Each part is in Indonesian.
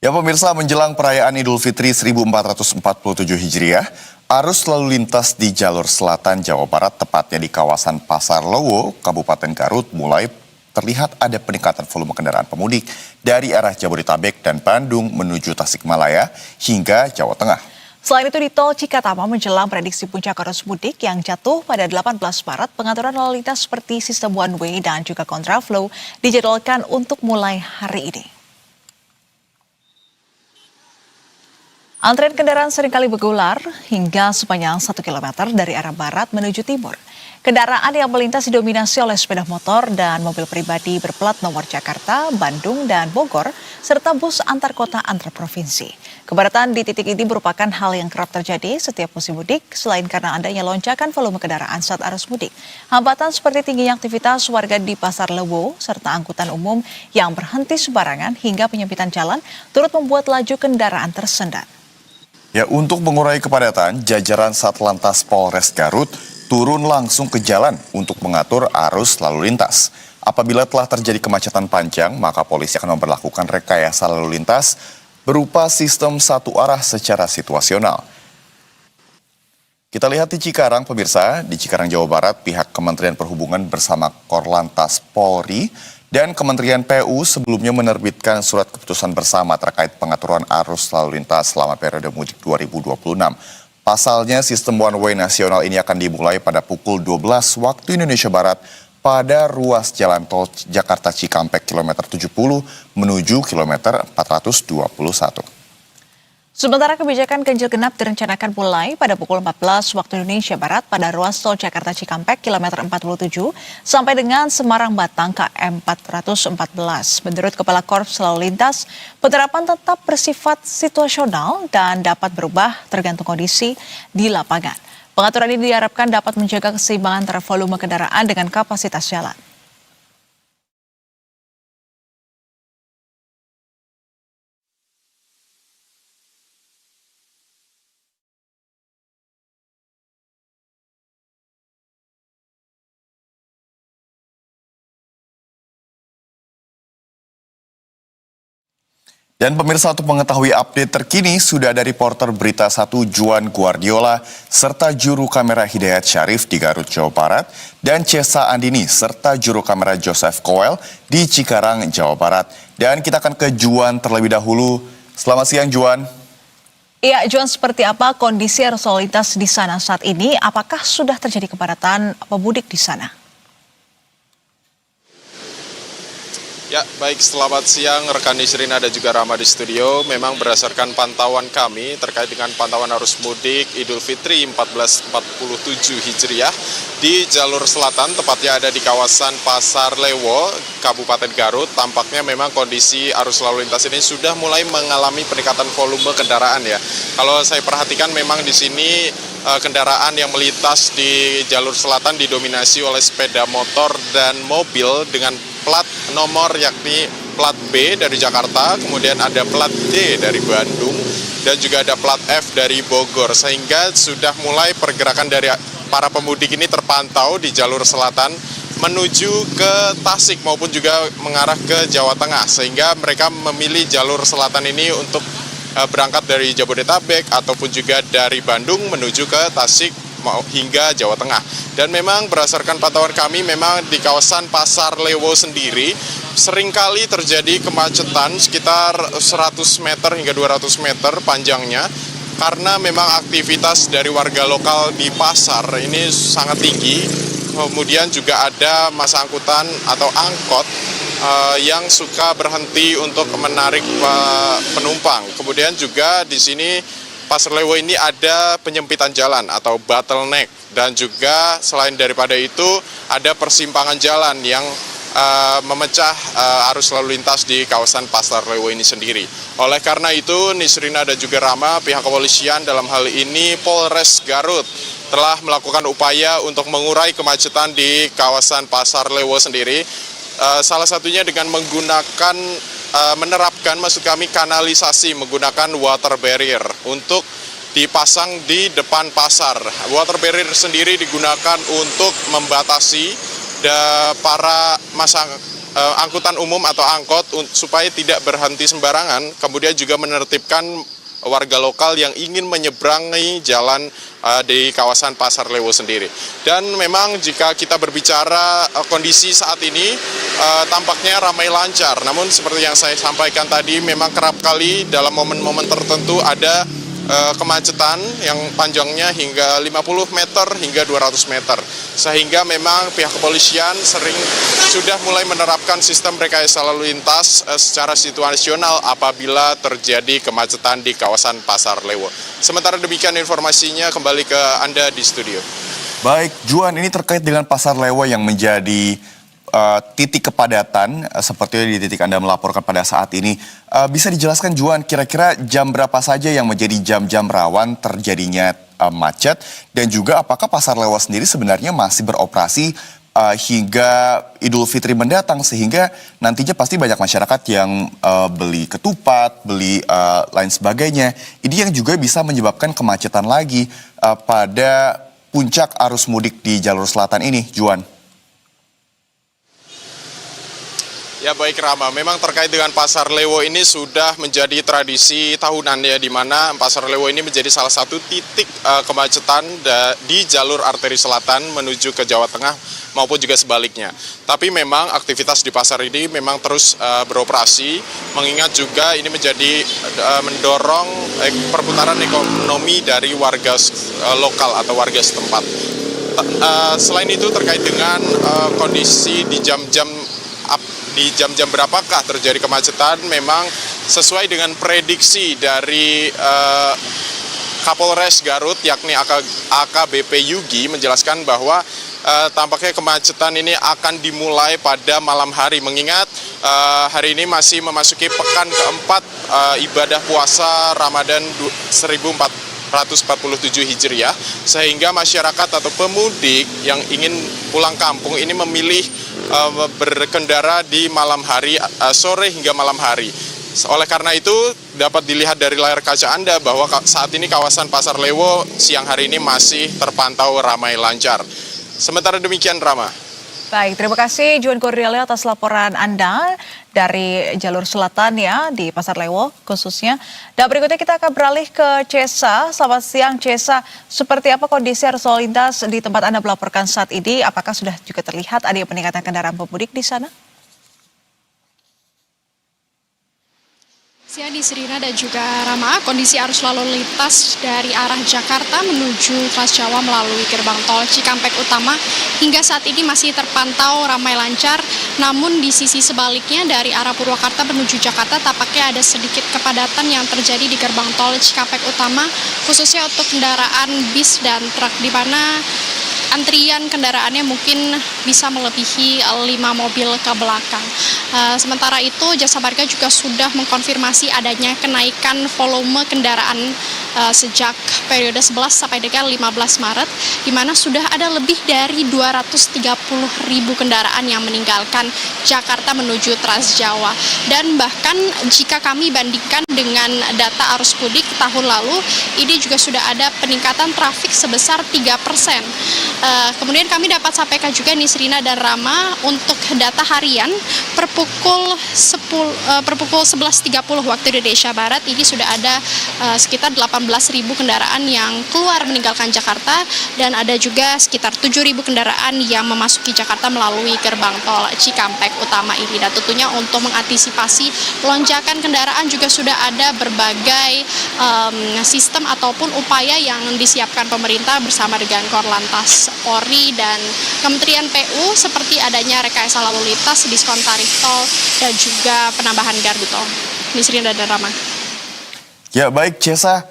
Ya pemirsa, menjelang perayaan Idul Fitri 1447 Hijriah, arus lalu lintas di jalur selatan Jawa Barat, tepatnya di kawasan Pasar Lewo, Kabupaten Garut, mulai terlihat ada peningkatan volume kendaraan pemudik dari arah Jabodetabek dan Bandung menuju Tasikmalaya hingga Jawa Tengah. Selain itu di tol Cikatama menjelang prediksi puncak arus mudik yang jatuh pada 18 Maret, pengaturan lalu lintas seperti sistem one way dan juga kontraflow dijadwalkan untuk mulai hari ini. Antrean kendaraan seringkali bergular hingga sepanjang 1 km dari arah barat menuju timur. Kendaraan yang melintas didominasi oleh sepeda motor dan mobil pribadi berplat nomor Jakarta, Bandung, dan Bogor, serta bus antar kota antar provinsi. Kepadatan di titik ini merupakan hal yang kerap terjadi setiap musim mudik, selain karena adanya lonjakan volume kendaraan saat arus mudik. Hambatan seperti tingginya aktivitas warga di Pasar Lewo, serta angkutan umum yang berhenti sembarangan hingga penyempitan jalan, turut membuat laju kendaraan tersendat. Ya, untuk mengurai kepadatan, jajaran Satlantas Polres Garut turun langsung ke jalan untuk mengatur arus lalu lintas. Apabila telah terjadi kemacetan panjang, maka polisi akan memperlakukan rekayasa lalu lintas berupa sistem satu arah secara situasional. Kita lihat di Cikarang, pemirsa. Di Cikarang, Jawa Barat, pihak Kementerian Perhubungan bersama Korlantas Polri dan Kementerian PU sebelumnya menerbitkan surat keputusan bersama terkait pengaturan arus lalu lintas selama periode mudik 2026. Pasalnya, sistem one way nasional ini akan dimulai pada pukul 12 waktu Indonesia Barat pada ruas jalan tol Jakarta Cikampek kilometer 70 menuju kilometer 421. Sementara kebijakan ganjil genap direncanakan mulai pada pukul 14 waktu Indonesia Barat pada ruas tol Jakarta Cikampek kilometer 47 sampai dengan Semarang Batang KM 414. Menurut Kepala Korps Lalu Lintas, penerapan tetap bersifat situasional dan dapat berubah tergantung kondisi di lapangan. Pengaturan ini diharapkan dapat menjaga keseimbangan antara volume kendaraan dengan kapasitas jalan. Dan pemirsa, untuk mengetahui update terkini sudah ada reporter Berita 1 Juan Guardiola serta juru kamera Hidayat Syarif di Garut, Jawa Barat dan Cesa Andini serta juru kamera Joseph Koel di Cikarang, Jawa Barat. Dan kita akan ke Juan terlebih dahulu. Selamat siang, Juan. Iya, Juan, seperti apa kondisi arus lalu lintas di sana saat ini? Apakah sudah terjadi kepadatan pemudik di sana? Ya, baik, selamat siang rekan Nisrina dan juga Rama di studio. Memang berdasarkan pantauan kami terkait dengan pantauan arus mudik Idul Fitri 1447 Hijriah di jalur selatan, tepatnya ada di kawasan Pasar Lewo, Kabupaten Garut. Tampaknya memang kondisi arus lalu lintas ini sudah mulai mengalami peningkatan volume kendaraan ya. Kalau saya perhatikan memang di sini kendaraan yang melintas di jalur selatan didominasi oleh sepeda motor dan mobil dengan plat nomor yakni plat B dari Jakarta, kemudian ada plat D dari Bandung, dan juga ada plat F dari Bogor. Sehingga sudah mulai pergerakan dari para pemudik ini terpantau di jalur selatan menuju ke Tasik maupun juga mengarah ke Jawa Tengah. Sehingga mereka memilih jalur selatan ini untuk berangkat dari Jabodetabek ataupun juga dari Bandung menuju ke Tasik hingga Jawa Tengah. Dan memang berdasarkan pantauan kami, memang di kawasan Pasar Lewo sendiri seringkali terjadi kemacetan sekitar 100 meter hingga 200 meter panjangnya, karena memang aktivitas dari warga lokal di pasar ini sangat tinggi. Kemudian juga ada masa angkutan atau angkot yang suka berhenti untuk menarik penumpang. Kemudian juga di sini Pasar Lewo ini ada penyempitan jalan atau bottleneck, dan juga selain daripada itu ada persimpangan jalan yang memecah arus lalu lintas di kawasan Pasar Lewo ini sendiri. Oleh karena itu, Nisrina dan juga Rama, pihak kepolisian dalam hal ini Polres Garut telah melakukan upaya untuk mengurai kemacetan di kawasan Pasar Lewo sendiri. Salah satunya dengan menerapkan maksud kami kanalisasi menggunakan water barrier untuk dipasang di depan pasar. Water barrier sendiri digunakan untuk membatasi para angkutan umum atau angkot supaya tidak berhenti sembarangan, kemudian juga menertibkan warga lokal yang ingin menyeberangi jalan di kawasan Pasar Lewo sendiri. Dan memang jika kita berbicara kondisi saat ini tampaknya ramai lancar. Namun seperti yang saya sampaikan tadi, memang kerap kali dalam momen-momen tertentu ada kemacetan yang panjangnya hingga 50 meter hingga 200 meter. Sehingga memang pihak kepolisian sudah mulai menerapkan sistem rekayasa lalu lintas secara situasional apabila terjadi kemacetan di kawasan Pasar Lewo. Sementara demikian informasinya, kembali ke Anda di studio. Baik, Juan, ini terkait dengan Pasar Lewo yang menjadi titik kepadatan seperti di titik Anda melaporkan pada saat ini. Bisa dijelaskan, Juan, kira-kira jam berapa saja yang menjadi jam-jam rawan terjadinya macet, dan juga apakah Pasar Lewo sendiri sebenarnya masih beroperasi hingga Idul Fitri mendatang, sehingga nantinya pasti banyak masyarakat yang beli ketupat, beli lain sebagainya. Ini yang juga bisa menyebabkan kemacetan lagi pada puncak arus mudik di jalur selatan ini, Juan. Ya baik Rama, memang terkait dengan Pasar Lewo ini sudah menjadi tradisi tahunan ya, di mana Pasar Lewo ini menjadi salah satu titik kemacetan di jalur arteri selatan menuju ke Jawa Tengah maupun juga sebaliknya. Tapi memang aktivitas di pasar ini memang terus beroperasi, mengingat juga ini menjadi mendorong perputaran ekonomi dari warga lokal atau warga setempat. Selain itu terkait dengan kondisi di jam-jam berapakah terjadi kemacetan, memang sesuai dengan prediksi dari Kapolres Garut yakni AKBP Yugi menjelaskan bahwa tampaknya kemacetan ini akan dimulai pada malam hari, mengingat hari ini masih memasuki pekan keempat ibadah puasa Ramadan 1447 Hijriah, sehingga masyarakat atau pemudik yang ingin pulang kampung ini memilih berkendara di malam hari, sore hingga malam hari. Oleh karena itu dapat dilihat dari layar kaca Anda bahwa saat ini kawasan Pasar Lewo siang hari ini masih terpantau ramai lancar. Sementara demikian, Rama. Baik, terima kasih Juan Kurniawan atas laporan Anda dari jalur selatan ya di Pasar Lewo khususnya. Dan berikutnya kita akan beralih ke Cesa. Selamat siang Cesa, seperti apa kondisi arus lalu lintas di tempat Anda melaporkan saat ini? Apakah sudah juga terlihat ada peningkatan kendaraan pemudik di sana? Ya, di Serina dan juga Rama, kondisi arus lalu lintas dari arah Jakarta menuju Trans Jawa melalui gerbang tol Cikampek Utama hingga saat ini masih terpantau ramai lancar. Namun di sisi sebaliknya dari arah Purwakarta menuju Jakarta tampaknya ada sedikit kepadatan yang terjadi di gerbang tol Cikampek Utama, khususnya untuk kendaraan bis dan truk, di mana antrian kendaraannya mungkin bisa melebihi 5 mobil ke belakang. Sementara itu Jasa Marga juga sudah mengkonfirmasi adanya kenaikan volume kendaraan sejak periode 11 sampai dengan 15 Maret, di mana sudah ada lebih dari 230.000 kendaraan yang meninggalkan Jakarta menuju Trans Jawa. Dan bahkan jika kami bandingkan dengan data arus mudik tahun lalu, ini juga sudah ada peningkatan trafik sebesar 3%. Kemudian kami dapat sampaikan juga nih Serina dan Rama, untuk data harian per pukul 11.30 waktu Indonesia Barat ini sudah ada sekitar 18.000 kendaraan yang keluar meninggalkan Jakarta, dan ada juga sekitar 7.000 kendaraan yang memasuki Jakarta melalui gerbang tol Cikampek Utama ini. Dan tentunya untuk mengantisipasi lonjakan kendaraan juga sudah ada berbagai sistem ataupun upaya yang disiapkan pemerintah bersama dengan Korlantas Polri dan Kementerian PU, seperti adanya rekayasa lalu lintas, diskon tarif tol, dan juga penambahan gardu tol. Nisrin dan Rama. Ya baik, Cesa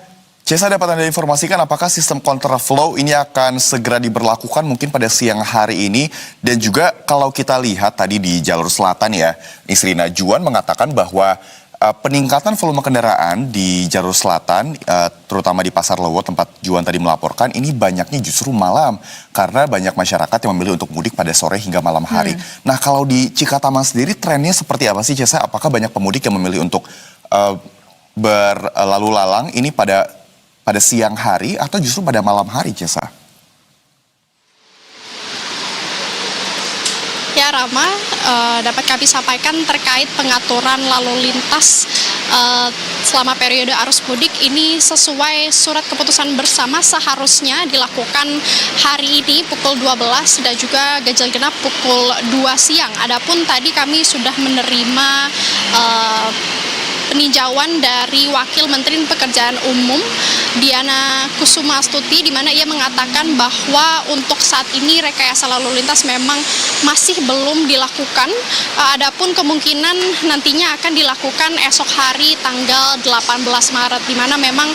dapat Anda informasikan apakah sistem kontraflow ini akan segera diberlakukan mungkin pada siang hari ini? Dan juga kalau kita lihat tadi di jalur selatan ya, Nisrina, Juan mengatakan bahwa peningkatan volume kendaraan di jalur selatan, terutama di Pasar Lewo tempat Juan tadi melaporkan, ini banyaknya justru malam karena banyak masyarakat yang memilih untuk mudik pada sore hingga malam hari. Nah, kalau di Cikatama sendiri trennya seperti apa sih, Cesa? Apakah banyak pemudik yang memilih untuk berlalu lalang ini pada siang hari atau justru pada malam hari, Cesa? Ya Rama, dapat kami sampaikan terkait pengaturan lalu lintas selama periode arus mudik ini sesuai surat keputusan bersama seharusnya dilakukan hari ini pukul 12 dan juga ganjil genap pukul 2 siang. Adapun tadi kami sudah menerima peninjauan dari Wakil Menteri Pekerjaan Umum Diana Kusuma Astuti, di mana ia mengatakan bahwa untuk saat ini rekayasa lalu lintas memang masih belum dilakukan. Adapun kemungkinan nantinya akan dilakukan esok hari tanggal 18 Maret, di mana memang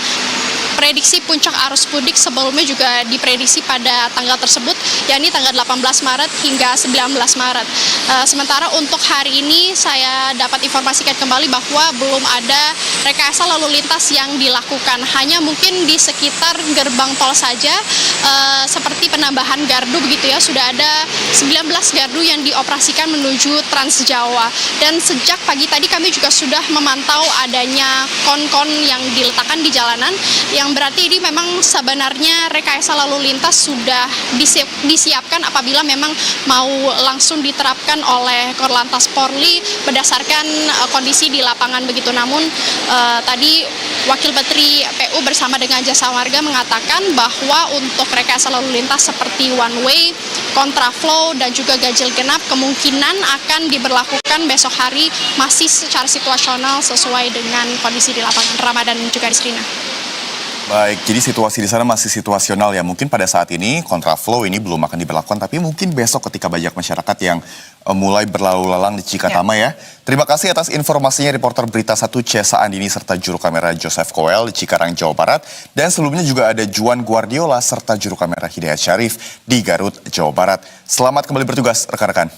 prediksi puncak arus mudik sebelumnya juga diprediksi pada tanggal tersebut, yakni tanggal 18 Maret hingga 19 Maret. Sementara untuk hari ini saya dapat informasikan kembali bahwa belum ada rekayasa lalu lintas yang dilakukan. Hanya mungkin di sekitar gerbang tol saja, seperti penambahan gardu begitu ya, sudah ada 19 gardu yang dioperasikan menuju Trans Jawa. Dan sejak pagi tadi kami juga sudah memantau adanya kon-kon yang diletakkan di jalanan, yang berarti ini memang sebenarnya rekayasa lalu lintas sudah disiapkan apabila memang mau langsung diterapkan oleh Korlantas Polri berdasarkan kondisi di lapangan begitu. Namun tadi Wakil Menteri PU bersama dengan Jasa Marga mengatakan bahwa untuk rekayasa lalu lintas seperti one way, kontraflow dan juga ganjil genap kemungkinan akan diberlakukan besok hari masih secara situasional sesuai dengan kondisi di lapangan. Ramadan juga di Serina. Baik, jadi situasi di sana masih situasional ya. Mungkin pada saat ini kontraflow ini belum akan diberlakukan, tapi mungkin besok ketika banyak masyarakat yang mulai berlalu lalang di Cikatama ya. Terima kasih atas informasinya reporter Berita 1 Cesa Andini serta juru kamera Joseph Koel di Cikarang, Jawa Barat. Dan sebelumnya juga ada Juan Guardiola serta juru kamera Hidayat Syarif di Garut, Jawa Barat. Selamat kembali bertugas rekan-rekan.